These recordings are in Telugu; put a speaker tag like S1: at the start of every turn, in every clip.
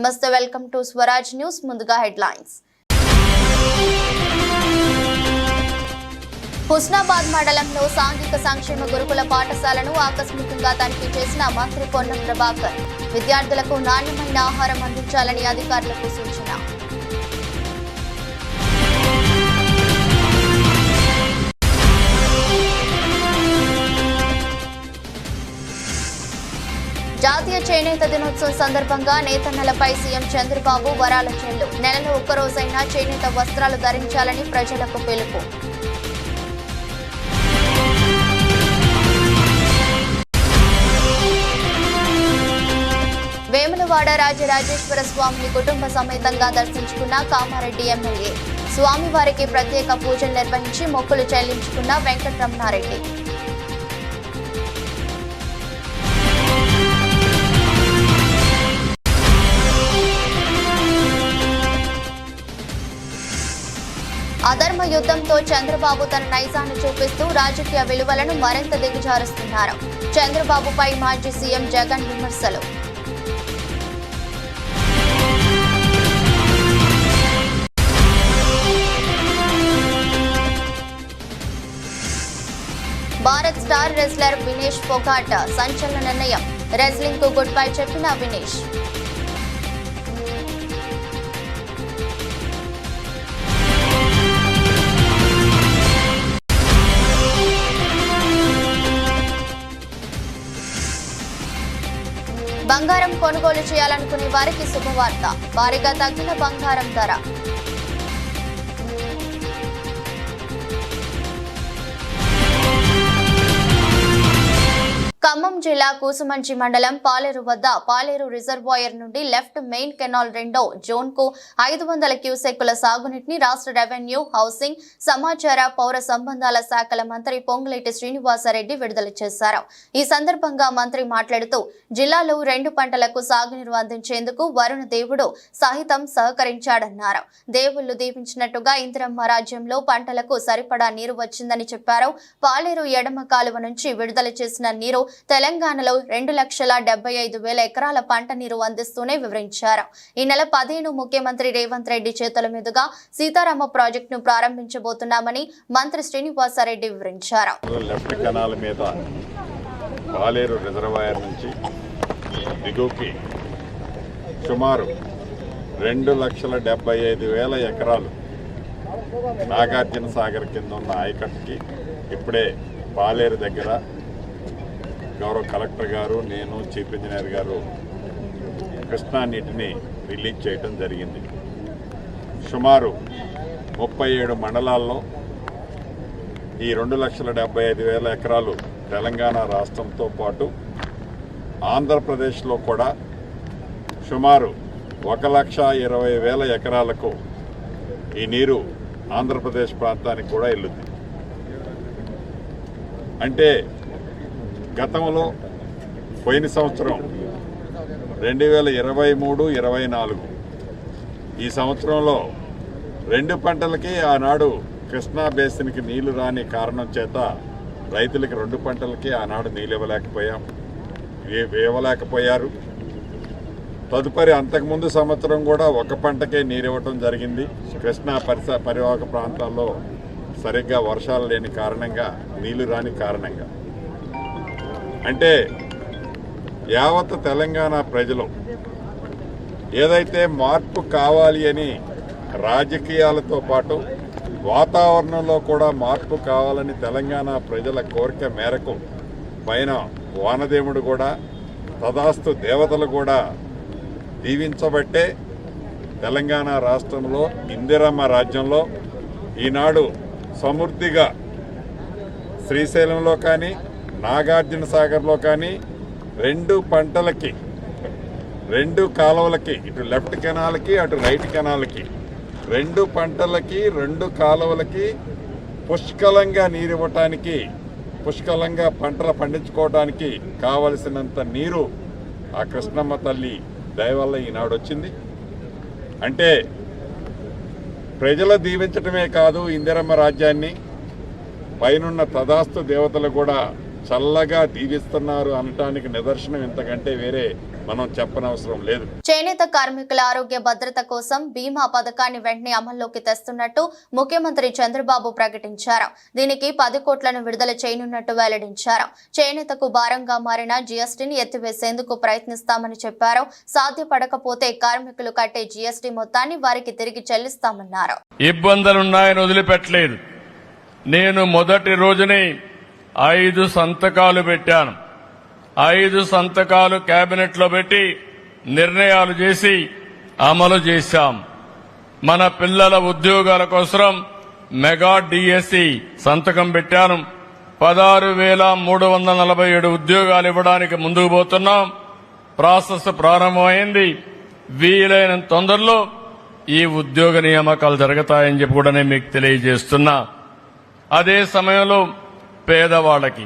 S1: నమస్తే, వెల్కమ్ టు స్వరాజ్ న్యూస్. ముందుగా హెడ్లైన్స్. హుస్నాబాద్ మండలంలో సాంఘిక సంక్షేమ గురుకుల పాఠశాలను ఆకస్మికంగా తనిఖీ చేసిన మంత్రి పొన్నం ప్రభాకర్. విద్యార్థులకు నాణ్యమైన ఆహారం అందించాలని అధికారులకు సూచన. జాతీయ చేనేత దినోత్సవం సందర్భంగా నేతన్నలపై సీఎం చంద్రబాబు వరాల చెల్లు. నెలలో ఒక్కరోజైనా చేనేత వస్త్రాలు ధరించాలని ప్రజలకు పిలుపు. వేములవాడ రాజరాజేశ్వర స్వామిని కుటుంబ సమేతంగా దర్శించుకున్న కామారెడ్డి ఎమ్మెల్యే. స్వామివారికి ప్రత్యేక పూజలు నిర్వహించి మొక్కులు చెల్లించుకున్న వెంకటరమణారెడ్డి. అధర్మ యుద్ధంతో చంద్రబాబు తన నైజాన్ని చూపిస్తూ రాజకీయ విలువలను మరింత దిగజారుస్తున్నారు. చంద్రబాబుపై మాజీ సీఎం జగన్ విమర్శలు. భారత్ స్టార్ రెజ్లర్ వినేష్ ఫోగాట్ సంచలన నిర్ణయం. రెజ్లింగ్ కు గుడ్ బై చెప్పిన వినేష్. బంగారం కొనుగోలు చేయాలనుకునే వారికి శుభవార్త. భారీగా తగ్గిన బంగారం ధర. ఖమ్మం జిల్లా కూసుమంచి మండలం పాలేరు వద్ద పాలేరు రిజర్వాయర్ నుండి లెఫ్ట్ మెయిన్ కెనాల్ రెండో జోన్ కు 500 క్యూసెక్కుల సాగునీటిని రాష్ట్ర రెవెన్యూ, హౌసింగ్, సమాచార, పౌర సంబంధాల శాఖల మంత్రి పొంగులేటి శ్రీనివాసరెడ్డి విడుదల చేశారు. ఈ సందర్భంగా మంత్రి మాట్లాడుతూ జిల్లాలో 2 పంటలకు సాగునీరు అందించేందుకు వరుణ దేవుడు సహితం సహకరించాడన్నారు. దేవుళ్లు దీవించినట్టుగా ఇందిరమ్మ రాజ్యంలో పంటలకు సరిపడా నీరు వచ్చిందని చెప్పారు. పాలేరు ఎడమ కాలువ నుంచి విడుదల చేసిన నీరు తెలంగాణలో 2,75,000 ఎకరాల పంట నీరు అందిస్తూనే వివరించారు. ఈ నెల 15 ముఖ్యమంత్రి రేవంత్ రెడ్డి చేతుల మీదుగా సీతారామ ప్రాజెక్టును ప్రారంభించబోతున్నామని మంత్రి శ్రీనివాసరెడ్డి వివరించారు.
S2: లెఫ్ట్ కెనాల్ మీద పాలేరు రిజర్వాయర్ నుంచి దిగువకి సుమారు 2,75,000 ఎకరాలు నాగార్జున సాగర్ కింద ఉన్న ఆయకట్టుకి ఇప్పుడే పాలేరు దగ్గర గౌరవ కలెక్టర్ గారు, నేను, చీఫ్ ఇంజనీర్ గారు కృష్ణా నీటిని రిలీజ్ చేయడం జరిగింది. సుమారు 37 మండలాల్లో ఈ 2,75,000 ఎకరాలు తెలంగాణ రాష్ట్రంతో పాటు ఆంధ్రప్రదేశ్లో కూడా సుమారు 1,20,000 ఎకరాలకు ఈ నీరు ఆంధ్రప్రదేశ్ ప్రాంతానికి కూడా వెళ్ళుద్ది. అంటే గతంలో పోయిన సంవత్సరం 2023-24 ఈ సంవత్సరంలో 2 పంటలకి ఆనాడు కృష్ణా బేసిన్కి నీళ్లు రాని కారణం చేత రైతులకి 2 పంటలకి ఆనాడు నీళ్ళు ఇవ్వలేకపోయారు. తదుపరి అంతకుముందు సంవత్సరం కూడా 1 పంటకే నీరు ఇవ్వటం జరిగింది. కృష్ణా పరివాహక ప్రాంతాల్లో సరిగ్గా వర్షాలు లేని కారణంగా, నీళ్లు రాని కారణంగా. అంటే యావత్ తెలంగాణ ప్రజలు ఏదైతే మార్పు కావాలి అని రాజకీయాలతో పాటు వాతావరణంలో కూడా మార్పు కావాలని తెలంగాణ ప్రజల కోరిక మేరకు పైన వానదేవుడు కూడా, తదాస్తు దేవతలు కూడా దీవించబట్టే తెలంగాణ రాష్ట్రంలో ఇందిరమ్మ రాజ్యంలో ఈనాడు సమృద్ధిగా శ్రీశైలంలో కానీ నాగార్జున సాగర్లో కానీ 2 పంటలకి 2 కాలువలకి, ఇటు లెఫ్ట్ కెనాల్కి అటు రైట్ కెనాల్కి 2 పంటలకి 2 కాలువలకి పుష్కలంగా నీరు ఇవ్వటానికి, పుష్కలంగా పంటలు పండించుకోవడానికి కావలసినంత నీరు ఆ కృష్ణమ్మ తల్లి దయ వల్ల ఈనాడు వచ్చింది. అంటే ప్రజలు దీవించటమే కాదు, ఇందిరమ్మ రాజ్యాన్ని పైనున్న తదాస్తు దేవతలు కూడా చల్లగా దీవిస్తున్నారు అనటానికి నిదర్శనం ఇంతకంటే వేరే మనం చెప్పనవసరం లేదు.
S1: చేనేత కార్మికుల ఆరోగ్య భద్రత కోసం బీమా పథకాన్ని వెంటనే అమల్లోకి తెస్తున్నట్టు ముఖ్యమంత్రి చంద్రబాబు ప్రకటించారు. దీనికి 10 కోట్లను విడుదల చేయనున్నట్టు వెల్లడించారు. చేనేతకు భారంగా మారిన జీఎస్టీని ఎత్తివేసేందుకు ప్రయత్నిస్తామని చెప్పారు. సాధ్యపడకపోతే కార్మికులు కట్టే జీఎస్టీ మొత్తాన్ని వారికి తిరిగి చెల్లిస్తామన్నారు.
S3: ఇబ్బందులున్నాయని వదిలిపెట్టలేదు. నేను మొదటి రోజునే 5 సంతకాలు పెట్టాను. 5 సంతకాలు కేబినెట్ లో పెట్టి నిర్ణయాలు చేసి అమలు చేశాం. మన పిల్లల ఉద్యోగాల కోసం మెగా డిఎస్సి సంతకం పెట్టాను. 16,347 ఉద్యోగాలు ఇవ్వడానికి ముందుకు పోతున్నాం. ప్రాసెస్ ప్రారంభమైంది. వీలైన తొందరలో ఈ ఉద్యోగ నియామకాలు జరుగుతాయని చెప్పి కూడా నేను మీకు తెలియజేస్తున్నా. అదే సమయంలో పేదవాళ్ళకి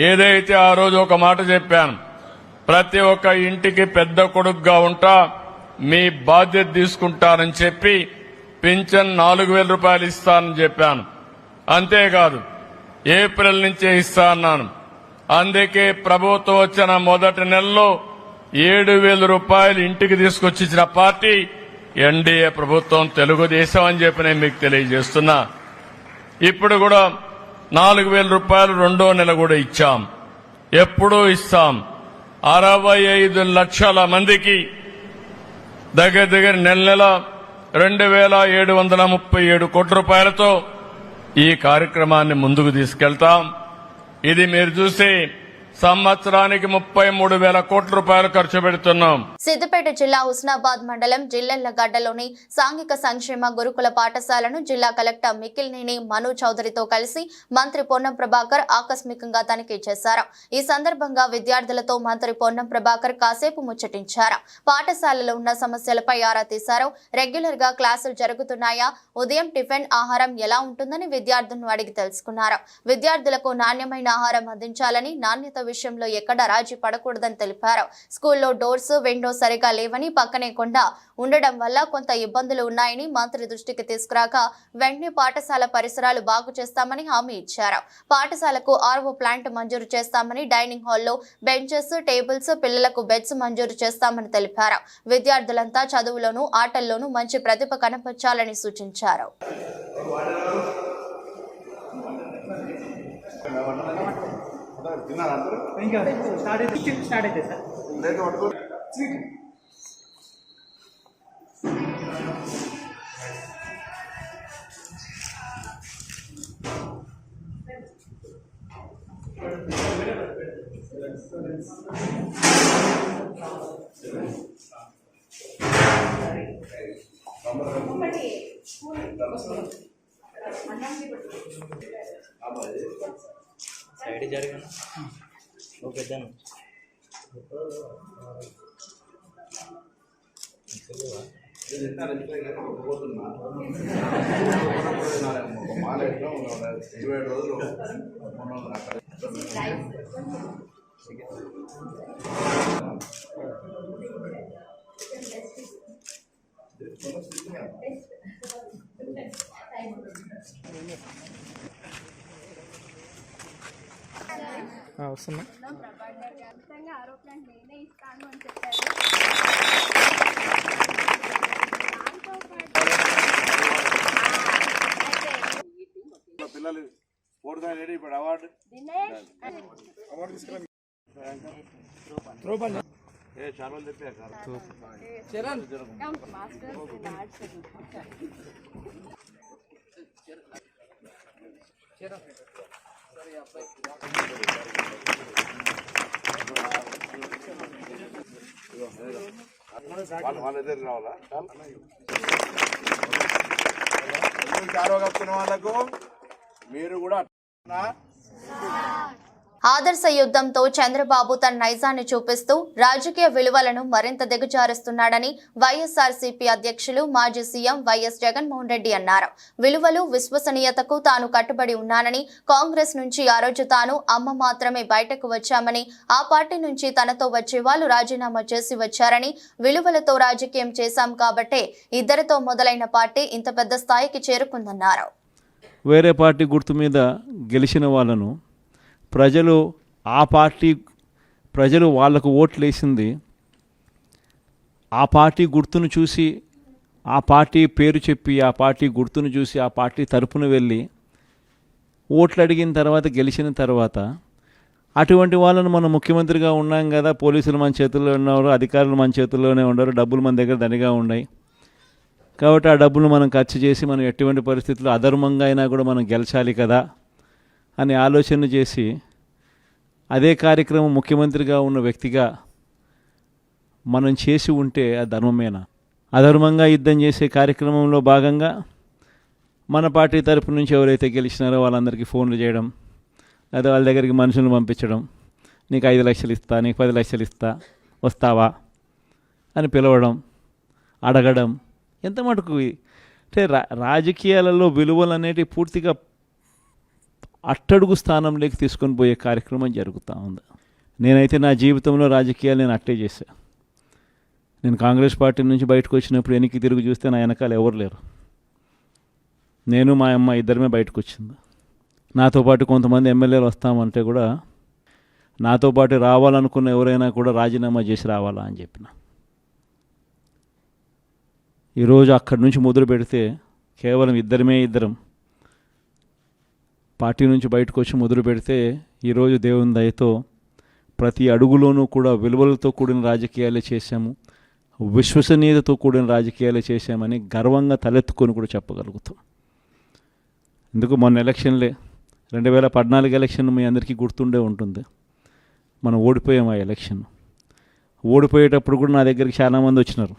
S3: ఏదైతే ఆ రోజు ఒక మాట చెప్పాను, ప్రతి ఒక్క ఇంటికి పెద్ద కొడుకుగా ఉంటా, మీ బాధ్యత తీసుకుంటానని చెప్పి పింఛన్ 4,000 రూపాయలు ఇస్తానని చెప్పాను. అంతేకాదు ఏప్రిల్ నుంచే ఇస్తా అన్నాను. అందుకే ప్రభుత్వం వచ్చిన మొదటి నెలలో 7,000 రూపాయలు ఇంటికి తీసుకొచ్చి ఇచ్చిన పార్టీ ఎన్డీఏ ప్రభుత్వం, తెలుగుదేశం అని చెప్పి నేను మీకు తెలియజేస్తున్నా. ఇప్పుడు కూడా 4,000 రూపాయలు రెండో నెల కూడా ఇచ్చాం. ఎప్పుడూ ఇస్తాం. 65 లక్షల మందికి దగ్గర నెల 2,737 కోట్ల రూపాయలతో ఈ కార్యక్రమాన్ని ముందుకు తీసుకెళ్తాం. ఇది మీరు చూసి సంవత్సరానికి 33,000 కోట్ల రూపాయలు ఖర్చు పెడుతున్నాం.
S1: సిద్దిపేట జిల్లా హుస్నాబాద్ మండలం జిల్లెళ్లగడ్డలోని సాంఘిక సంక్షేమ గురుకుల పాఠశాలను జిల్లా కలెక్టర్ మిక్కిలినేని మను చౌదరితో కలిసి మంత్రి పొన్నం ప్రభాకర్ ఆకస్మికంగా తనిఖీ చేశారు. ఈ సందర్భంగా విద్యార్థులతో మంత్రి పొన్నం ప్రభాకర్ కాసేపు ముచ్చటించారు. పాఠశాలలో ఉన్న సమస్యలపై ఆరా తీశారు. రెగ్యులర్ గా క్లాసులు జరుగుతున్నాయా, ఉదయం టిఫిన్ ఆహారం ఎలా ఉంటుందని విద్యార్థులను అడిగి తెలుసుకున్నారు. విద్యార్థులకు నాణ్యమైన ఆహారం అందించాలని, నాణ్యత విషయంలో ఎక్కడ రాజీ పడకూడదని తెలిపారు. స్కూల్లో డోర్స్, విండోస్ సరిగా లేవని, పక్కనే కొండ ఉండడం వల్ల కొంత ఇబ్బందులు ఉన్నాయని మంత్రి దృష్టికి తీసుకురాక వెంటనే పాఠశాల పరిసరాలు బాగు చేస్తామని హామీ ఇచ్చారు. పాఠశాలకు ఆర్వో ప్లాంట్ మంజూరు చేస్తామని, డైనింగ్ హాల్లో బెంచెస్, టేబుల్స్, పిల్లలకు బెడ్స్ మంజూరు చేస్తామని తెలిపారు. విద్యార్థులంతా చదువులోనూ ఆటల్లోనూ మంచి ప్రతిభ కనపర్చాలని సూచించారు.
S4: ఇంకా స్టార్ట్ అయితే సార్ సైడ్ జరిగాను ఓకే డన్ వస్తున్నా
S5: పిల్లలు ఓడుతాయి. ఇప్పుడు అవార్డు చాలా వాళ్ళ దగ్గర రావాలా? చారో కప్పుకున్న వాళ్ళకు మీరు కూడా
S1: ఆదర్శ యుద్ధంతో చంద్రబాబు తన నైజాన్ని చూపిస్తూ రాజకీయ విలువలను మరింత దిగజారుస్తున్నాడని వైఎస్ఆర్సీపీ అధ్యక్షులు మాజీ సీఎం వైఎస్ జగన్మోహన్ రెడ్డి అన్నారు. విలువలు, విశ్వసనీయతకు తాను కట్టుబడి ఉన్నానని, కాంగ్రెస్ నుంచి ఆ రోజు తాను అమ్మ మాత్రమే బయటకు వచ్చామని, ఆ పార్టీ నుంచి తనతో వచ్చే వాళ్ళు రాజీనామా చేసి వచ్చారని, విలువలతో రాజకీయం చేశాం కాబట్టే ఇద్దరితో మొదలైన పార్టీ ఇంత పెద్ద స్థాయికి చేరుకుందన్నారు.
S6: వేరే పార్టీ గుర్తు మీద గెలిచిన వాళ్ళను ప్రజలు వాళ్లకు ఓట్లు వేసింది ఆ పార్టీ గుర్తును చూసి, ఆ పార్టీ పేరు చెప్పి, ఆ పార్టీ గుర్తును చూసి, ఆ పార్టీ తరపున వెళ్ళి ఓట్లు అడిగిన తర్వాత, గెలిచిన తర్వాత అటువంటి వాళ్ళను మనం ముఖ్యమంత్రిగా ఉన్నాం కదా, పోలీసులు మన చేతుల్లో ఉన్నారు, అధికారులు మన చేతుల్లోనే ఉన్నారు, డబ్బులు మన దగ్గర దండిగా ఉన్నాయి కాబట్టి ఆ డబ్బులు మనం ఖర్చు చేసి మనం ఎటువంటి పరిస్థితుల్లో అధర్మంగా అయినా కూడా మనం గెలిచాలి కదా అని ఆలోచన చేసి అదే కార్యక్రమం ముఖ్యమంత్రిగా ఉన్న వ్యక్తిగా మనం చేసి ఉంటే అది ధర్మమేనా? అధర్మంగా యుద్ధం చేసే కార్యక్రమంలో భాగంగా మన పార్టీ తరపు నుంచి ఎవరైతే గెలిచినారో వాళ్ళందరికీ ఫోన్లు చేయడం, లేదా వాళ్ళ దగ్గరికి మనుషులను పంపించడం, నీకు 5 లక్షలు ఇస్తా, నీకు 10 లక్షలు ఇస్తా, వస్తావా అని పిలవడం, అడగడం, ఎంత మటుకు అంటే రాజకీయాలలో విలువలు అనేటివి పూర్తిగా అట్టడుగు స్థానంలోకి తీసుకొని పోయే కార్యక్రమం జరుగుతూ ఉంది. నేనైతే నా జీవితంలో రాజకీయాలు నేను అట్టే చేశాను. నేను కాంగ్రెస్ పార్టీ నుంచి బయటకు వచ్చినప్పుడు వెనక్కి తిరిగి చూస్తే నా వెనకాల ఎవరు లేరు. నేను మా అమ్మ ఇద్దరమే బయటకు వచ్చింది. నాతో పాటు కొంతమంది ఎమ్మెల్యేలు వస్తామంటే కూడా నాతో పాటు రావాలనుకున్న ఎవరైనా కూడా రాజీనామా చేసి రావాలా అని చెప్పిన. ఈరోజు అక్కడి నుంచి మొదలు పెడితే కేవలం ఇద్దరం పార్టీ నుంచి బయటకు వచ్చి మొదలు పెడితే ఈరోజు దేవుని దయతో ప్రతి అడుగులోనూ కూడా విలువలతో కూడిన రాజకీయాలే చేశాము, విశ్వసనీయతతో కూడిన రాజకీయాలే చేశామని గర్వంగా తలెత్తుకొని కూడా చెప్పగలుగుతాం. ఎందుకు మొన్న ఎలక్షన్లే 2014 ఎలక్షన్ మీ అందరికీ గుర్తుండే ఉంటుంది. మనం ఓడిపోయాం ఆ ఎలక్షన్. ఓడిపోయేటప్పుడు కూడా నా దగ్గరికి చాలామంది వచ్చినారు,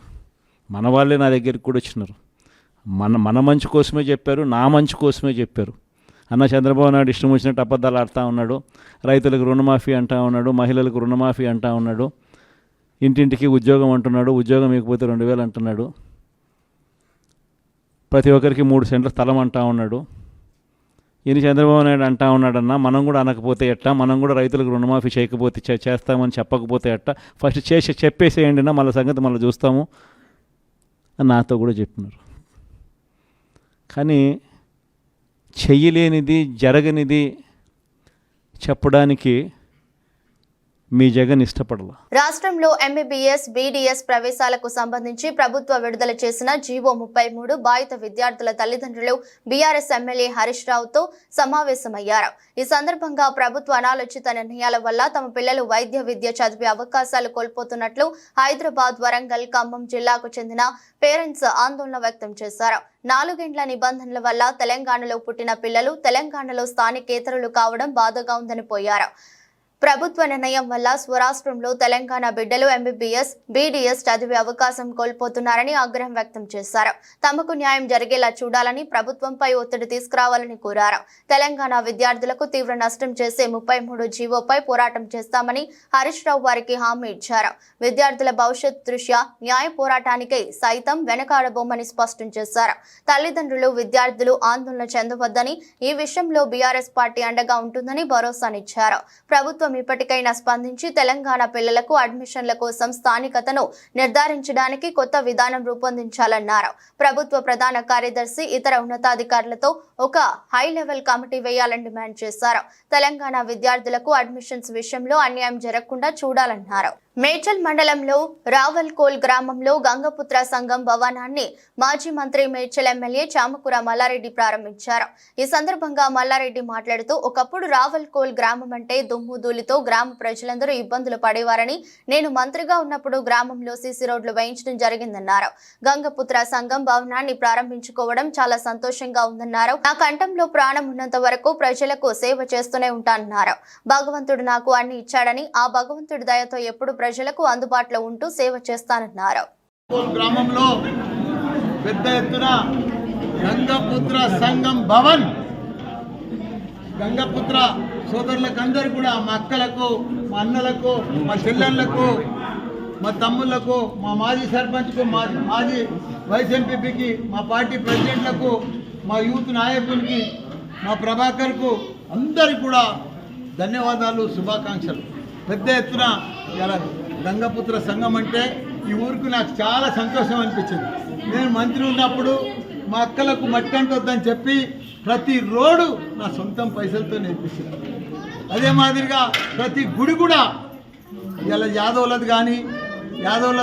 S6: మన వాళ్ళే నా దగ్గరికి కూడా వచ్చినారు. మన మంచి కోసమే చెప్పారు, నా మంచి కోసమే చెప్పారు. అన్న చంద్రబాబు నాయుడు ఇష్టం వచ్చినట్టు అబద్ధాలు ఆడుతూ ఉన్నాడు, రైతులకు రుణమాఫీ అంటూ ఉన్నాడు, మహిళలకు రుణమాఫీ అంటూ ఉన్నాడు, ఇంటింటికి ఉద్యోగం అంటున్నాడు, ఉద్యోగం ఇకపోతే 2000 అంటున్నాడు, ప్రతి ఒక్కరికి 3 సెంట్ల స్థలం అంటూ ఉన్నాడు. ఈయన చంద్రబాబు నాయుడు అంటూ ఉన్నాడన్నా, మనం కూడా అనకపోతే ఎట్టా, మనం కూడా రైతులకు రుణమాఫీ చేయకపోతే చేస్తామని చెప్పకపోతే ఎట్టా, ఫస్ట్ చెప్పేసేయండి నా, మళ్ళీ సంగతి మళ్ళీ చూస్తాము అని నాతో కూడా చెప్పినారు. కానీ చెయ్యలేనిది, జరగనిది చెప్పడానికి మీ జగన్ ఇష్టపడలా.
S1: రాష్ట్రంలో ఎంబీబీఎస్, బీడీఎస్ ప్రవేశాలకు సంబంధించి ప్రభుత్వ విడుదల చేసిన జీవో 33 బాధిత విద్యార్థుల తల్లిదండ్రులు బీఆర్ఎస్ ఎమ్మెల్యే హరీష్ రావుతో సమావేశమయ్యారు. ఈ సందర్భంగా ప్రభుత్వ అనాలోచిత నిర్ణయాల వల్ల తమ పిల్లలు వైద్య విద్య చదివే అవకాశాలు కోల్పోతున్నట్లు హైదరాబాద్, వరంగల్, ఖమ్మం జిల్లాకు చెందిన పేరెంట్స్ ఆందోళన వ్యక్తం చేశారు. 4 ఏండ్ల నిబంధనల వల్ల తెలంగాణలో పుట్టిన పిల్లలు తెలంగాణలో స్థానికేతరులు కావడం బాధగా ఉందని పోయారు. ప్రభుత్వ నిర్ణయం వల్ల స్వరాష్ట్రంలో తెలంగాణ బిడ్డలు ఎంబీబీఎస్, బీడీఎస్ చదివే అవకాశం కోల్పోతున్నారని ఆగ్రహం వ్యక్తం చేశారు. తమకు న్యాయం జరిగేలా చూడాలని, ప్రభుత్వంపై ఒత్తిడి తీసుకురావాలని కోరారు. తెలంగాణ విద్యార్థులకు తీవ్ర నష్టం చేసే 33 జీవోపై పోరాటం చేస్తామని హరీష్ రావు వారికి హామీ ఇచ్చారు. విద్యార్థుల భవిష్యత్ దృష్ట్యా న్యాయ పోరాటానికై సైతం వెనకాడబోమని స్పష్టం చేశారు. తల్లిదండ్రులు, విద్యార్థులు ఆందోళన చెందవద్దని, ఈ విషయంలో బీఆర్ఎస్ పార్టీ అండగా ఉంటుందని భరోసానిచ్చారు. ప్రభుత్వం ఇప్పటికైనా స్పందించి తెలంగాణ పిల్లలకు అడ్మిషన్ల కోసం స్థానికతను నిర్ధారించడానికి కొత్త విధానం రూపొందించాలన్నారు. ప్రభుత్వ ప్రధాన కార్యదర్శి ఇతర ఉన్నతాధికారులతో ఒక హై లెవెల్ కమిటీ వేయాలని డిమాండ్ చేశారు. తెలంగాణ విద్యార్థులకు అడ్మిషన్స్ విషయంలో అన్యాయం జరగకుండా చూడాలన్నారు. మేడ్చల్ మండలంలో రావల్కోల్ గ్రామంలో గంగపుత్ర సంఘం భవనాన్ని మాజీ మంత్రి మేడ్చల్ ఎమ్మెల్యే చామకూర మల్లారెడ్డి ప్రారంభించారు. ఈ సందర్భంగా మల్లారెడ్డి మాట్లాడుతూ, ఒకప్పుడు రావల్కోల్ గ్రామం అంటే దుమ్ము ధూళితో గ్రామ ప్రజలందరూ ఇబ్బందులు పడేవారని, నేను మంత్రిగా ఉన్నప్పుడు గ్రామంలో సీసీ రోడ్లు వేయించడం జరిగిందన్నారు. గంగపుత్ర సంఘం భవనాన్ని ప్రారంభించుకోవడం చాలా సంతోషంగా ఉందన్నారు. నా కంఠంలో ప్రాణం ఉన్నంత వరకు ప్రజలకు సేవ చేస్తూనే ఉంటానన్నారు. భగవంతుడు నాకు అన్ని ఇచ్చాడని, ఆ భగవంతుడి దయతో ఎప్పుడు ప్రజలకు అందుబాటులో ఉంటూ సేవ చేస్తానన్నారు.
S7: గ్రామంలో పెద్ద ఎత్తున గంగపుత్ర సంఘం భవన్, గంగపుత్ర సోదరులకు అందరూ కూడా, మా అక్కలకు, మా అన్నలకు, మా చెల్లెళ్లకు, మా తమ్ముళ్లకు, మా మాజీ సర్పంచ్కు, మాజీ వైస్ ఎంపీపీకి, మా పార్టీ ప్రెసిడెంట్లకు, మా యూత్ నాయకునికి, మా ప్రభాకర్కు అందరికీ కూడా ధన్యవాదాలు, శుభాకాంక్షలు. పెద్ద ఎత్తున ఇలా గంగపుత్ర సంఘం అంటే ఈ ఊరికి నాకు చాలా సంతోషం అనిపించింది. నేను మంత్రి ఉన్నప్పుడు మా అక్కలకు మట్టి అంటొద్దని చెప్పి ప్రతి రోడ్డు నా సొంతం పైసలతో నేర్పించాను. అదే మాదిరిగా ప్రతి గుడి కూడా ఇలా యాదవులది కానీ, యాదవుల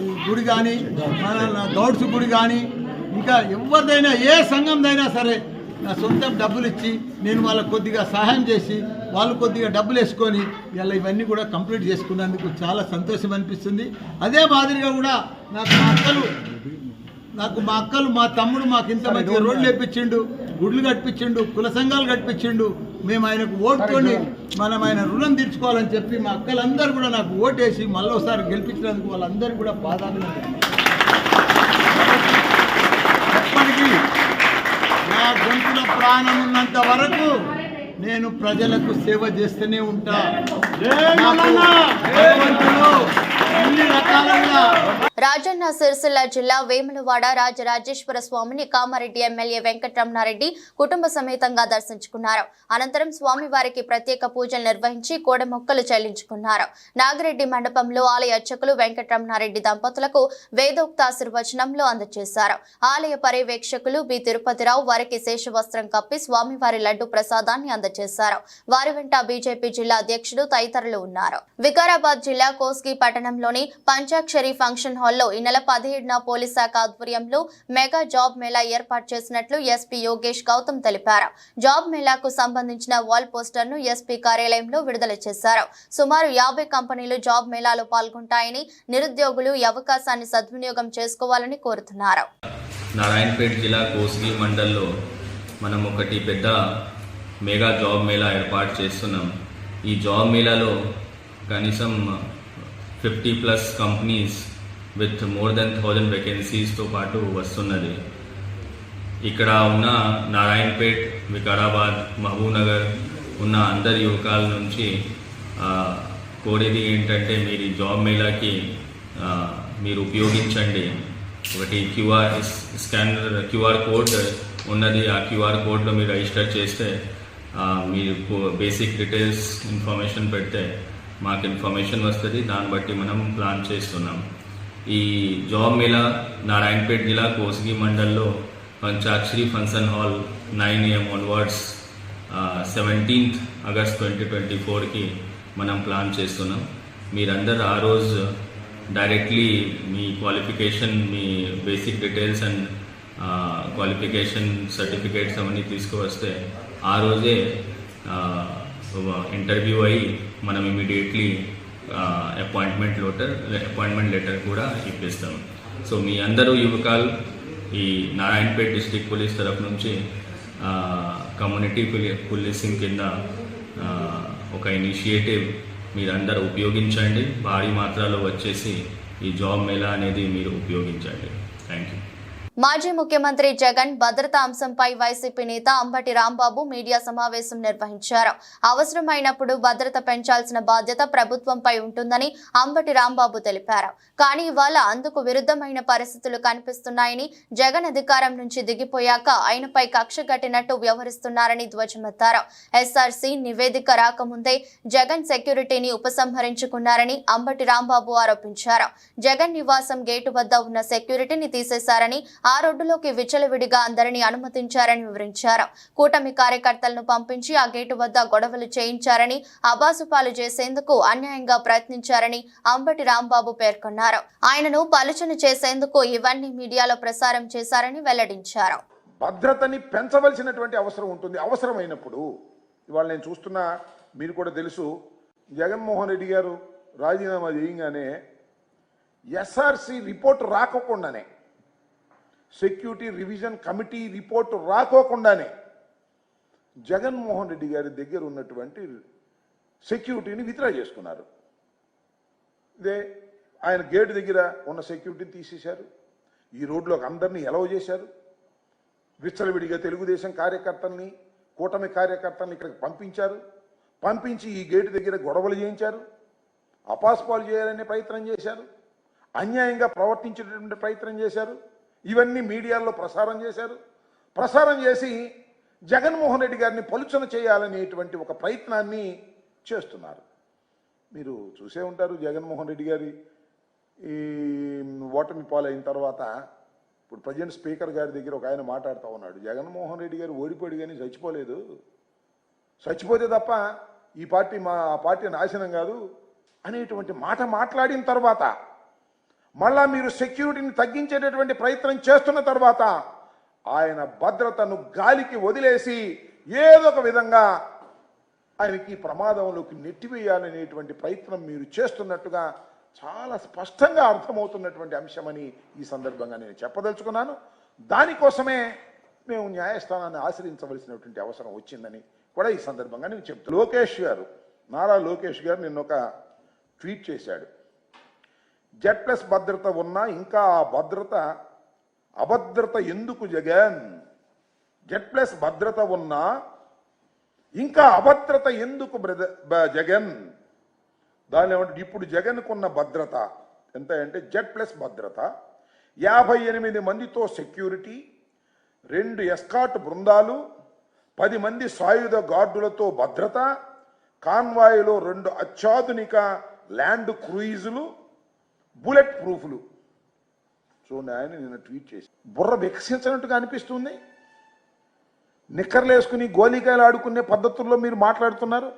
S7: ఈ గుడి కానీ మన గౌడ్స్ గుడి కానీ ఇంకా ఎవరిదైనా ఏ సంఘందైనా సరే నా సొంతం డబ్బులు ఇచ్చి నేను వాళ్ళకు కొద్దిగా సహాయం చేసి వాళ్ళు కొద్దిగా డబ్బులు వేసుకొని ఇలా ఇవన్నీ కూడా కంప్లీట్ చేసుకున్నందుకు చాలా సంతోషం అనిపిస్తుంది. అదే మాదిరిగా కూడా మా అక్కలు మా తమ్ముడు మాకు ఇంత మంచి రోడ్లు వేపించిండు, గుడ్లు కట్టించిండు, కుల సంఘాలు కట్టించిండు. మేము ఆయనకు ఓటుకొని మనం ఆయన రుణం తీర్చుకోవాలని చెప్పి మా అక్కలందరూ కూడా నాకు ఓటేసి మళ్ళీసారి గెలిపించినందుకు వాళ్ళందరూ కూడా పాదాభినందనలు. ఎప్పటికీ నా గొంతుల ప్రాణం ఉన్నంత వరకు నేను ప్రజలకు సేవ చేస్తూనే ఉంటా. అన్ని రకాలుగా
S1: రాజన్న సిరిసిల్ల జిల్లా వేములవాడ రాజరాజేశ్వర స్వామిని కామారెడ్డి ఎమ్మెల్యే వెంకటరమణారెడ్డి కుటుంబ సమేతంగా దర్శించుకున్నారు. అనంతరం స్వామివారికి ప్రత్యేక పూజలు నిర్వహించి కోడెమొక్కలు చెల్లించుకున్నారు. నాగిరెడ్డి మండపంలో ఆలయ అర్చకులు వెంకటరమణారెడ్డి దంపతులకు వేదోక్తాశీర్వచనంలో అందజేశారు. ఆలయ పర్యవేక్షకులు బి తిరుపతిరావు వారికి శేషవస్త్రం కప్పి స్వామివారి లడ్డు ప్రసాదాన్ని అందజేశారు. వారి వెంట బీజేపీ జిల్లా అధ్యక్షుడు తదితరులు ఉన్నారు. వికారాబాద్ జిల్లా కోస్గి పట్టణంలోని పంచాక్షరి ఫంక్షన్ హాల్లో ఈ నెల 17న పోలీస్ శాఖ ఆధ్వర్యంలో మెగా జాబ్ మేళా ఏర్పాటు చేసినట్లు ఎస్పీ యోగేష్ గౌతమ్ తెలిపారు. జాబ్ మేళాకు సంబంధించిన వాల్ పోస్టర్ ను ఎస్పీ కార్యాలయంలో విడుదల చేశారు. సుమారు 50 కంపెనీలు జాబ్ మేళాలో పాల్గొంటాయని, నిరుద్యోగులు ఈ అవకాశాన్ని సద్వినియోగం చేసుకోవాలని కోరుతున్నారు.
S8: నారాయణపేట జిల్లా కోస్గి మండల్లో మనం ఒకటి పెద్ద మెగా జాబ్ మేళా ఏర్పాటు చేస్తున్నాం. ఈ జాబ్ మేళాలో కనీసం 50+ కంపెనీస్ విత్ మోర్ దెన్ 1000 వేకెన్సీస్తో పాటు వస్తున్నది. ఇక్కడ ఉన్న నారాయణపేట్, వికారాబాద్, మహబూబ్నగర్ ఉన్న అందరి యువకాల నుంచి కోరేది ఏంటంటే మీరు ఈ జాబ్ మేళాకి మీరు ఉపయోగించండి. ఒకటి క్యూఆర్ కోడ్ ఉన్నది. ఆ క్యూఆర్ కోడ్లో మీరు రిజిస్టర్ చేస్తే మీరు బేసిక్ డీటెయిల్స్ ఇన్ఫర్మేషన్ పెడితే మాకు ఇన్ఫర్మేషన్ వస్తుంది. దాన్ని బట్టి మనం ప్లాన్ చేస్తున్నాం. ఈ జాబ్ మేళా నారాయణపేట జిల్లా కోస్గి మండల్లో Panchakshari function hall 9 AM onwards 17th August 2024కి మనం ప్లాన్ చేస్తున్నాం. మీరందరూ ఆ రోజు డైరెక్ట్లీ మీ క్వాలిఫికేషన్, మీ basic details and qualification certificates అవన్నీ తీసుకువస్తే ఆ రోజే ఇంటర్వ్యూ అయ్యి మనం ఇమీడియట్లీ అపాయింట్మెంట్ లెటర్ కూడా ఇప్పిస్తాం. సో మీ అందరూ యువకాలు ఈ నారాయణపేట్ డిస్ట్రిక్ట్ పోలీస్ తరఫు నుంచి కమ్యూనిటీ పోలీసింగ్ కింద ఒక ఇనిషియేటివ్ మీరందరూ ఉపయోగించండి. భారీ మాత్రలో వచ్చేసి ఈ జాబ్ మేళా అనేది మీరు ఉపయోగించండి. Thank you.
S1: మాజీ ముఖ్యమంత్రి జగన్ భద్రతా అంశంపై వైసీపీ నేత అంబటి రాంబాబు మీడియా సమావేశం నిర్వహించారు. అవసరమైనప్పుడు భద్రత పెంచాల్సిన బాధ్యత ప్రభుత్వంపై ఉంటుందని అంబటి రాంబాబు తెలిపారు. కానీ ఇవాళ అందుకు విరుద్ధమైన పరిస్థితులు కనిపిస్తున్నాయని, జగన్ అధికారం నుంచి దిగిపోయాక ఆయనపై కక్ష కట్టినట్టు వ్యవహరిస్తున్నారని ధ్వజమెత్తారు. ఎస్ఆర్సీ నివేదిక రాకముందే జగన్ సెక్యూరిటీని ఉపసంహరించుకున్నారని అంబటి రాంబాబు ఆరోపించారు. జగన్ నివాసం గేటు వద్ద ఉన్న సెక్యూరిటీని తీసేశారని, ఆ రోడ్డులోకి విచ్చలవిడిగా అందరినీ అనుమతించారని వివరించారు. కూటమి కార్యకర్తలను పంపించి ఆ గేటు వద్ద గొడవలు చేయించారని, అబాసుపాలు చేసేందుకు అన్యాయంగా ప్రయత్నించారని అంబటి రాంబాబు పేర్కొన్నారు. ఆయనను పలుచన చేసేందుకు ఇవన్నీ మీడియాలో ప్రసారం చేశారని వెల్లడించారు.
S9: భద్రతని పెంచవలసినటువంటి అవసరం ఉంటుంది. అవసరమైనప్పుడు ఇవాళ నేను చూస్తున్నా, మీరు కూడా తెలుసు, జగన్మోహన్ రెడ్డి గారు రాజీనామా చేయగానే ఎస్ఆర్సి రిపోర్ట్ రాకోకుండానే, సెక్యూరిటీ రివిజన్ కమిటీ రిపోర్టు రాకోకుండానే జగన్మోహన్ రెడ్డి గారి దగ్గర ఉన్నటువంటి సెక్యూరిటీని విత్డ్రా చేసుకున్నారు. ఇదే ఆయన గేటు దగ్గర ఉన్న సెక్యూరిటీని తీసేశారు. ఈ రోడ్లోకి అందరినీ ఎలవ్ చేశారు. విచ్చలవిడిగా తెలుగుదేశం కార్యకర్తల్ని, కూటమి కార్యకర్తల్ని ఇక్కడికి పంపించారు. పంపించి ఈ గేటు దగ్గర గొడవలు చేయించారు. అపాస్పాలు చేయాలనే ప్రయత్నం చేశారు. అన్యాయంగా ప్రవర్తించేటటువంటి ప్రయత్నం చేశారు. ఇవన్నీ మీడియాలో ప్రసారం చేశారు. ప్రసారం చేసి జగన్మోహన్ రెడ్డి గారిని పలుచన చేయాలనేటువంటి ఒక ప్రయత్నాన్ని చేస్తున్నారు. మీరు చూసే ఉంటారు, జగన్మోహన్ రెడ్డి గారి ఈ ఓటమి పాలైన తర్వాత ఇప్పుడు ప్రజెంట్ స్పీకర్ గారి దగ్గర ఒక ఆయన మాట్లాడుతూ ఉన్నాడు. జగన్మోహన్ రెడ్డి గారు ఓడిపోయాడు కానీ చచ్చిపోలేదు, చచ్చిపోతే తప్ప ఈ పార్టీ ఆ పార్టీ నాశనం కాదు అనేటువంటి మాట మాట్లాడిన తర్వాత మళ్ళా మీరు సెక్యూరిటీని తగ్గించేటటువంటి ప్రయత్నం చేస్తున్న తర్వాత ఆయన భద్రతను గాలికి వదిలేసి ఏదో ఒక విధంగా ఆయనకి ప్రమాదంలోకి నెట్టివేయాలనేటువంటి ప్రయత్నం మీరు చేస్తున్నట్టుగా చాలా స్పష్టంగా అర్థమవుతున్నటువంటి అంశమని ఈ సందర్భంగా నేను చెప్పదలుచుకున్నాను. దానికోసమే మేము న్యాయస్థానాన్ని ఆశ్రయించవలసినటువంటి అవసరం వచ్చిందని కూడా ఈ సందర్భంగా నేను చెప్తాను. లోకేష్ గారు, నారా లోకేష్ గారు నిన్న ఒక ట్వీట్ చేశాడు. Z+ భద్రత ఉన్నా ఇంకా ఆ అభద్రత ఎందుకు జగన్? Z+ భద్రత ఉన్నా ఇంకా అభద్రత ఎందుకు జగన్? దాని ఏమంటే ఇప్పుడు జగన్కున్న భద్రత ఎంత అంటే Z+ భద్రత 58 మందితో సెక్యూరిటీ, 2 ఎస్కాట్ బృందాలు, 10 మంది సాయుధ గార్డులతో భద్రత, కాన్వాయ్లో 2 అత్యాధునిక ల్యాండ్ క్రూయిజులు, బుల్లెట్ ప్రూఫ్లు. చూడండి, ఆయన నిన్న ట్వీట్ చేసి బుర్ర వికసించినట్టుగా అనిపిస్తుంది. నిక్కర్లేసుకుని గోలీకాయలు ఆడుకునే పద్ధతుల్లో మీరు మాట్లాడుతున్నారు.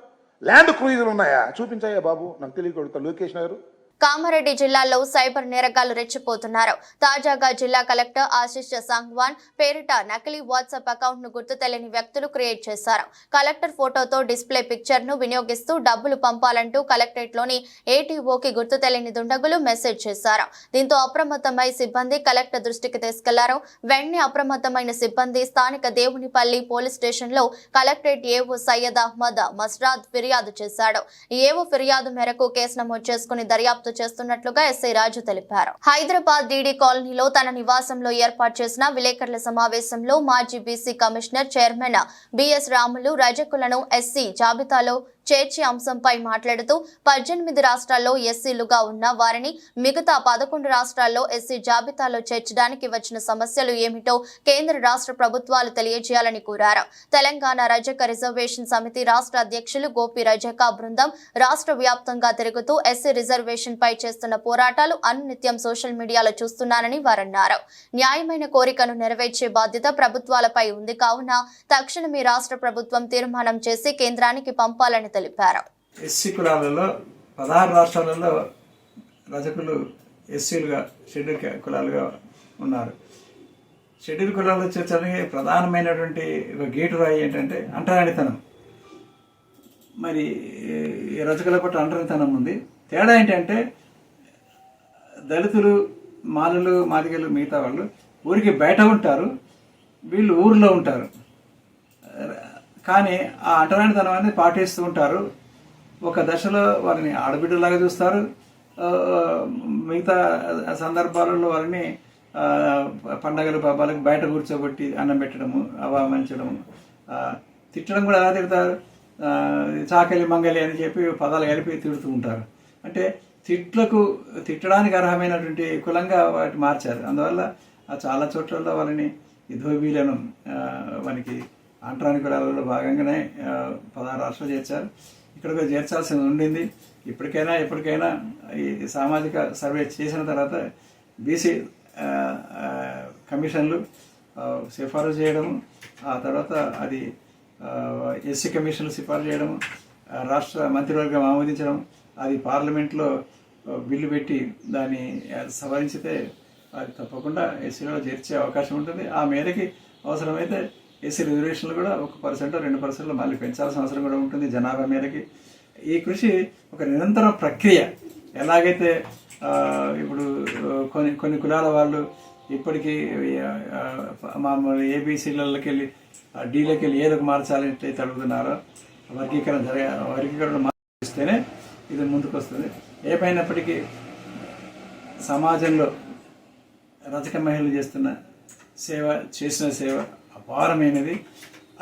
S9: ల్యాండ్ క్రూయిజులు ఉన్నాయా? చూపించాయా బాబు, నాకు తెలియకూడదు. లోకేష్ గారు,
S1: కామారెడ్డి జిల్లాలో సైబర్ నేరగాళ్లు రెచ్చిపోతున్నారు. తాజాగా జిల్లా కలెక్టర్ ఆశిష్ సంగ్వాన్ పేరిట నకిలీ వాట్సాప్ అకౌంట్ ను గుర్తు తెలియని వ్యక్తులు క్రియేట్ చేశారు. కలెక్టర్ ఫోటోతో డిస్ప్లే పిక్చర్ ను వినియోగిస్తూ డబ్బులు పంపాలంటూ కలెక్టరేట్ లోని ఏటీఓకి గుర్తు తెలియని దుండగులు మెసేజ్ చేశారు. దీంతో అప్రమత్తమై సిబ్బంది కలెక్టర్ దృష్టికి తీసుకెళ్లారు. వెంటనే అప్రమత్తమైన సిబ్బంది స్థానిక దేవునిపల్లి పోలీస్ స్టేషన్ లో కలెక్టరేట్ ఏఓ సయ్యద్ అహ్మద్ మస్రాద్ ఫిర్యాదు చేశాడు. ఏఓ ఫిర్యాదు మేరకు కేసు నమోదు చేసుకుని దర్యాప్తు చేస్తున్నట్లుగా ఎస్ఐ రాజు తెలిపారు. హైదరాబాద్ డీడీ కాలనీలో తన నివాసంలో ఏర్పాటు చేసిన విలేకరుల సమావేశంలో మాజీ BC commissioner chairman BS Ramulu రజకులను ఎస్సీ జాబితాలో చేర్చి అంశంపై మాట్లాడుతూ 18 రాష్ట్రాల్లో ఎస్సీలుగా ఉన్న వారిని మిగతా 11 రాష్ట్రాల్లో ఎస్సీ జాబితాలో చేర్చడానికి వచ్చిన సమస్యలు ఏమిటో కేంద్ర రాష్ట్ర ప్రభుత్వాలు తెలియజేయాలని కోరారు. తెలంగాణ రజక రిజర్వేషన్ సమితి రాష్ట్ర అధ్యక్షులు గోపి రజక బృందం రాష్ట్ర వ్యాప్తంగా తిరుగుతూ ఎస్సీ రిజర్వేషన్ పై చేస్తున్న పోరాటాలు అనునిత్యం సోషల్ మీడియాలో చూస్తున్నారని వారన్నారు. న్యాయమైన కోరికను నెరవేర్చే బాధ్యత ప్రభుత్వాలపై ఉంది కావున తక్షణమే రాష్ట్ర ప్రభుత్వం తీర్మానం చేసి కేంద్రానికి పంపాలని తెలిపారు.
S10: ఎస్సీ కులాలలో 16 రాష్ట్రాలలో రజకులు ఎస్సీలుగా షెడ్యూల్ కులాలుగా ఉన్నారు. షెడ్యూల్ కులాలు చేర్చడానికి ప్రధానమైనటువంటి గేటు రాయి ఏంటంటే అంటరానితనం. మరి రజకుల పట్ల అంటరానితనం ఉంది. తేడా ఏంటంటే దళితులు, మాలలు, మాదిగలు, మిగతా వాళ్ళు ఊరికి బయట ఉంటారు, వీళ్ళు ఊర్లో ఉంటారు. కానీ ఆ అంటరానితనం అనేది పాటిస్తూ ఉంటారు. ఒక దశలో వారిని ఆడబిడ్డలాగా చూస్తారు, మిగతా సందర్భాలలో వారిని పండగలు పబ్బాలకు బయట కూర్చోబెట్టి అన్నం పెట్టడము, అవమానించడము, తిట్టడం కూడా ఎలా తిడతారు, చాకలి మంగలి అని చెప్పి పదాలు కలిపి తిడుతూ ఉంటారు. అంటే తిట్టడానికి అర్హమైనటువంటి కులంగా వాటి మార్చారు. అందువల్ల చాలా చోట్లలో వాళ్ళని ధోబీలను మనకి అంటరాని కులాలలో భాగంగానే 16 రాష్ట్రాలు చేర్చారు. ఇక్కడ కూడా చేర్చాల్సి ఉండింది. ఎప్పటికైనా ఈ సామాజిక సర్వే చేసిన తర్వాత బీసీ కమిషన్లు సిఫారసు చేయడము, ఆ తర్వాత అది ఎస్సీ కమిషన్లు సిఫారసు చేయడము, రాష్ట్ర మంత్రివర్గం ఆమోదించడం, అది పార్లమెంట్లో బిల్లు పెట్టి దాన్ని సవరించితే అది తప్పకుండా ఎస్సీలో చేర్చే అవకాశం ఉంటుంది. ఆ మేరకి అవసరమైతే ఎస్సీ రిజర్వేషన్లు కూడా 1% 2% మళ్ళీ పెంచాల్సిన అవసరం కూడా ఉంటుంది జనాభా మేరకి. ఈ కృషి ఒక నిరంతర ప్రక్రియ. ఎలాగైతే ఇప్పుడు కొన్ని కులాల వాళ్ళు ఇప్పటికీ మామూలు ఏబీసీలకి వెళ్ళి డీలోకి వెళ్ళి ఏదో మార్చాలని అడుగుతున్నారో వర్గీకరణ మార్చిస్తేనే ఇది ముందుకు వస్తుంది. ఏమైనప్పటికీ సమాజంలో రజక మహిళలు చేసిన సేవ అపారమైనది.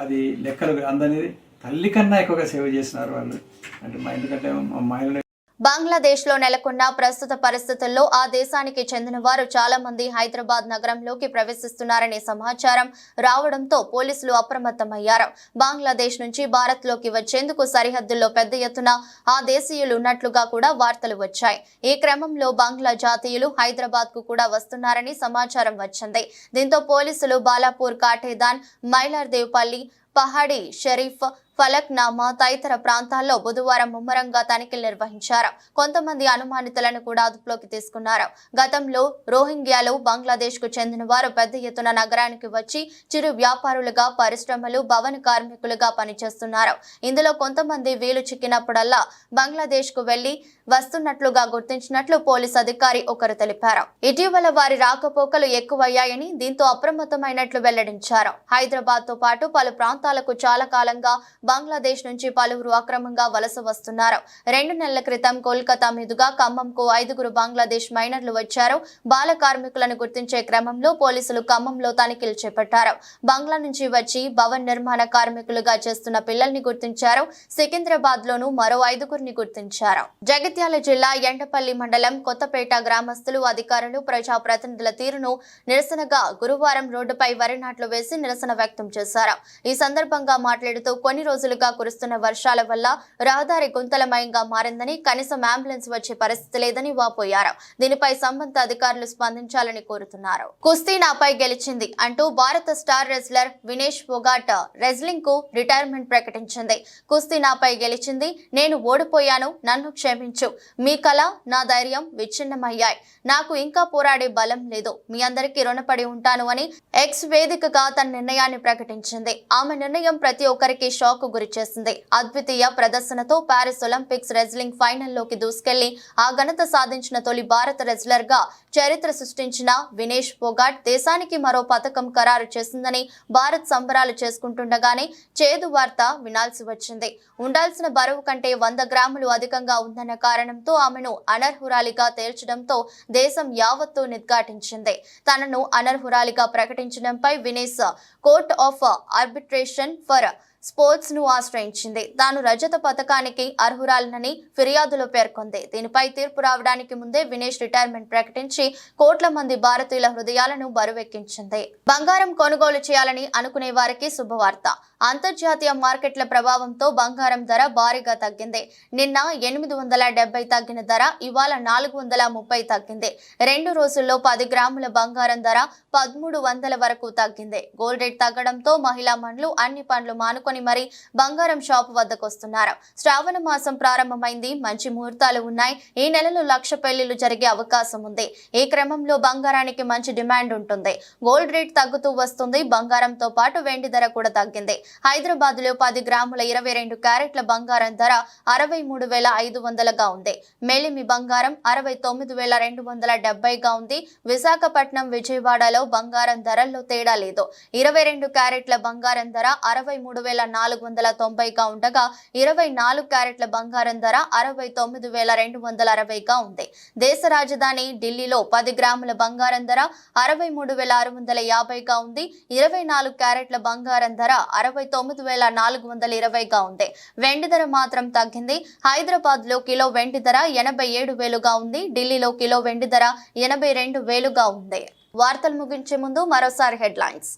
S10: అది లెక్కలు అందనిది. తల్లి కన్నా ఎక్కువగా సేవ చేసినారు వాళ్ళు. అంటే ఎందుకంటే మా మహిళలు
S1: బంగ్లాదేశ్ లో నెలకొన్న ప్రస్తుత పరిస్థితుల్లో ఆ దేశానికి చెందిన వారు చాలా మంది హైదరాబాద్ నగరంలోకి ప్రవేశిస్తున్నారనే సమాచారం రావడంతో పోలీసులు అప్రమత్తమయ్యారు. బంగ్లాదేశ్ నుంచి భారత్ లోకి వచ్చేందుకు సరిహద్దుల్లో పెద్ద ఎత్తున ఆ దేశీయులు ఉన్నట్లుగా కూడా వార్తలు వచ్చాయి. ఈ క్రమంలో బంగ్లా జాతీయులు హైదరాబాద్ కు కూడా వస్తున్నారని సమాచారం వచ్చింది. దీంతో పోలీసులు బాలాపూర్, కాటేదాన్, మైలార్దేవ్పల్లి, పహాడి షరీఫ్, ఫలక్నామా తదితర ప్రాంతాల్లో బుధవారం ముమ్మరంగా తనిఖీలు నిర్వహించారు. కొంతమంది అనుమానితులను కూడా అదుపులోకి తీసుకున్నారు. గతంలో రోహింగ్యాలు బంగ్లాదేశ్ కు చెందిన వారు పెద్ద ఎత్తున నగరానికి వచ్చి చిరు వ్యాపారులుగా, పరిశ్రమలు, భవన కార్మికులుగా పనిచేస్తున్నారు. ఇందులో కొంతమంది వీలు చిక్కినప్పుడల్లా బంగ్లాదేశ్ కు వెళ్లి వస్తున్నట్లుగా గుర్తించినట్లు పోలీస్ అధికారి ఒకరు తెలిపారు. ఇటీవల వారి రాకపోకలు ఎక్కువయ్యాయని, దీంతో అప్రమత్తమైనట్లు వెల్లడించారు. హైదరాబాద్ తో పాటు పలు ప్రాంతాలకు చాలా కాలంగా బంగ్లాదేశ్ నుంచి పలువురు అక్రమంగా వలస వస్తున్నారు. 2 నెలల క్రితం కోల్కతా మీదుగా ఖమ్మంకు 5 బంగ్లాదేశ్ మైనర్లు వచ్చారు. బాల కార్మికులను గుర్తించే క్రమంలో పోలీసులు ఖమ్మంలో తనిఖీలు చేపట్టారు. బంగ్లా నుంచి వచ్చి భవన నిర్మాణ కార్మికులుగా చేస్తున్న పిల్లల్ని గుర్తించారు. సికింద్రాబాద్ లోనూ మరో 5 గుర్తించారు. జగిత్యాల జిల్లా ఎండపల్లి మండలం కొత్తపేట గ్రామస్తులు, అధికారులు, ప్రజాప్రతినిధుల తీరును నిరసనగా గురువారం రోడ్డుపై వరి నాట్లు వేసి నిరసన వ్యక్తం చేశారు. ఈ సందర్భంగా మాట్లాడుతూ కొన్ని రోజులుగా కురుస్తున్న వర్షాల వల్ల రహదారి గుంతలమయంగా మారిందని, కనీసం అంబులెన్స్ వచ్చే పరిస్థితి లేదని వాపోయారు. దీనిపై సంబంధిత అధికారులు స్పందించాలని కోరుతున్నారు. కుస్తీ నాపై గెలిచింది అంటూ భారత star wrestler Vinesh Phogat wrestling కు రిటైర్మెంట్ ప్రకటించింది. కుస్తీ నాపై గెలిచింది, నేను ఓడిపోయాను, నన్ను క్షమించు. మీ కళ, నా ధైర్యం విచ్ఛిన్నమయ్యాయి. నాకు ఇంకా పోరాడే బలం లేదు. మీ అందరికీ రుణపడి ఉంటాను అని ఎక్స్ వేదికగా తన నిర్ణయాన్ని ప్రకటించింది. ఆమె నిర్ణయం ప్రతి ఒక్కరికి షాక్ గురి చేసింది. అద్వితీయ ప్రదర్శనతో పారిస్ ఒలింపిక్స్ రెజ్లింగ్ ఫైనల్లోకి దూసుకెళ్లి ఆ ఘనత సాధించిన తొలి భారత రెజ్లర్ గా చరిత్ర సృష్టించిన వినేష్ ఫోగాట్ దేశానికి మరో పతకం ఖరారు చేసిందని భారత్ సంబరాలు చేసుకుంటుండగానే చేదు వార్త వినాల్సి వచ్చింది. ఉండాల్సిన బరువు కంటే 100 గ్రాములు అధికంగా ఉందన్న కారణంతో ఆమెను అనర్హురాలిగా తేల్చడంతో దేశం యావత్తు నిర్ఘాటించింది. తనను అనర్హురాలిగా ప్రకటించడంపై Vinesh court of arbitration for sports ను ఆశ్రయించింది. తాను రజత పథకానికి అర్హురాలనని ఫిర్యాదులో పేర్కొంది. దీనిపై తీర్పు రావడానికి ముందే వినేష్ రిటైర్మెంట్ ప్రకటించి కోట్ల మంది భారతీయుల హృదయాలను బరువెక్కించింది. బంగారం కొనుగోలు చేయాలని అనుకునే వారికి శుభవార్త. అంతర్జాతీయ మార్కెట్ల ప్రభావంతో బంగారం ధర భారీగా తగ్గింది. నిన్న 870 తగ్గిన ధర ఇవాళ 430 తగ్గింది. 2 రోజుల్లో 10 గ్రాముల బంగారం ధర 1300 వరకు తగ్గింది. గోల్డ్ రేట్ తగ్గడంతో మహిళా మండలు అన్ని పనులు మానుకొని మరి బంగారం షాపు వద్దకు వస్తున్నారు. శ్రావణ మాసం ప్రారంభమైంది. మంచి ముహూర్తాలు ఉన్నాయి. ఈ నెలలో 1,00,000 పెళ్లిళ్లు జరిగే అవకాశం ఉంది. ఈ క్రమంలో బంగారానికి మంచి డిమాండ్ ఉంటుంది. గోల్డ్ రేట్ తగ్గుతూ వస్తుంది. బంగారంతో పాటు వెండి ధర కూడా తగ్గింది. హైదరాబాద్ లో 10 గ్రాముల 22 క్యారెట్ల బంగారం ధర 63,500గా ఉంది. మేలిమి బంగారం 69,270గా ఉంది. విశాఖపట్నం, విజయవాడలో బంగారం ధరల్లో తేడా లేదు. 22 క్యారెట్ల బంగారం ధర 63,490గా ఉండగా 24 క్యారెట్ల బంగారం ధర 69,260గా ఉంది. దేశ రాజధాని ఢిల్లీలో 10 గ్రాముల బంగారం ధర 63,650గా ఉంది. 24 క్యారెట్ల బంగారం ధర 69,420గా ఉంది. వెండి ధర మాత్రం తగ్గింది. హైదరాబాద్ లో కిలో వెండి ధర 87,000గా ఉంది. ఢిల్లీలో కిలో వెండి ధర 82,000గా ఉంది. వార్తలు ముగించే ముందు మరోసారి హెడ్లైన్స్.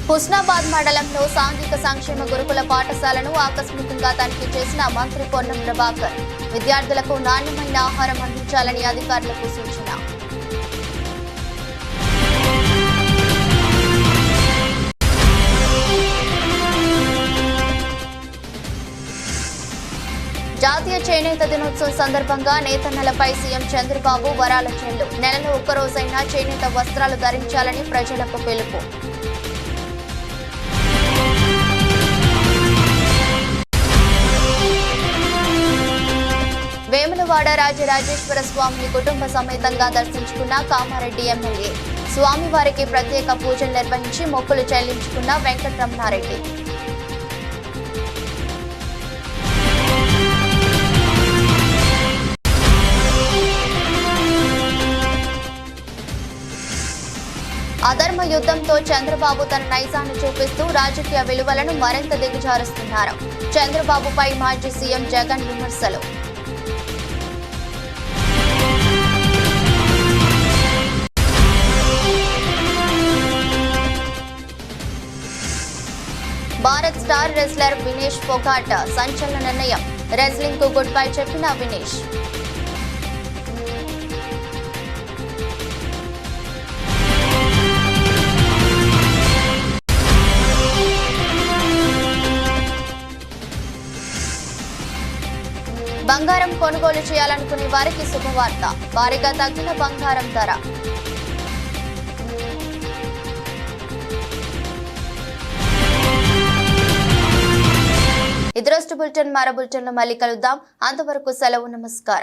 S1: హుస్నాబాద్ మండలంలో సాంఘిక సంక్షేమ గురుకుల పాఠశాలను ఆకస్మికంగా తనిఖీ చేసిన మంత్రి పొన్నం ప్రభాకర్. విద్యార్థులకు నాణ్యమైన ఆహారం అందించాలని అధికారులకు సూచన. జాతీయ చేనేత దినోత్సవం సందర్భంగా నేతన్నలపై సీఎం చంద్రబాబు వరాల చెల్లు. నెలలో ఒక్కరోజైనా చేనేత వస్త్రాలు ధరించాలని ప్రజలకు పిలుపు. వేములవాడ రాజరాజేశ్వర స్వామిని కుటుంబ సమేతంగా దర్శించుకున్న కామారెడ్డి ఎమ్మెల్యే. స్వామివారికి ప్రత్యేక పూజలు నిర్వహించి మొక్కులు చెల్లించుకున్న వెంకటరమణారెడ్డి. అధర్మ యుద్ధంతో చంద్రబాబు తన నైజాన్ని చూపిస్తూ రాజకీయ విలువలను మరింత దిగజారుస్తున్నారు. చంద్రబాబుపై మాజీ సీఎం జగన్ విమర్శలు. భారత్ స్టార్ రెజ్లర్ వినేష్ ఫోగాట్ సంచలన నిర్ణయం. రెజ్లింగ్ కు గుడ్ బై చెప్పిన వినేష్. బంగారం కొనుగోలు చేయాలనుకునే వారికి శుభవార్త, భారీగా తగ్గిన బంగారం ధర. ఇది రోజు బులెటిన్. మరో బులెటిన్లో మళ్ళీ కలుద్దాం. అంతవరకు సెలవు. నమస్కారం.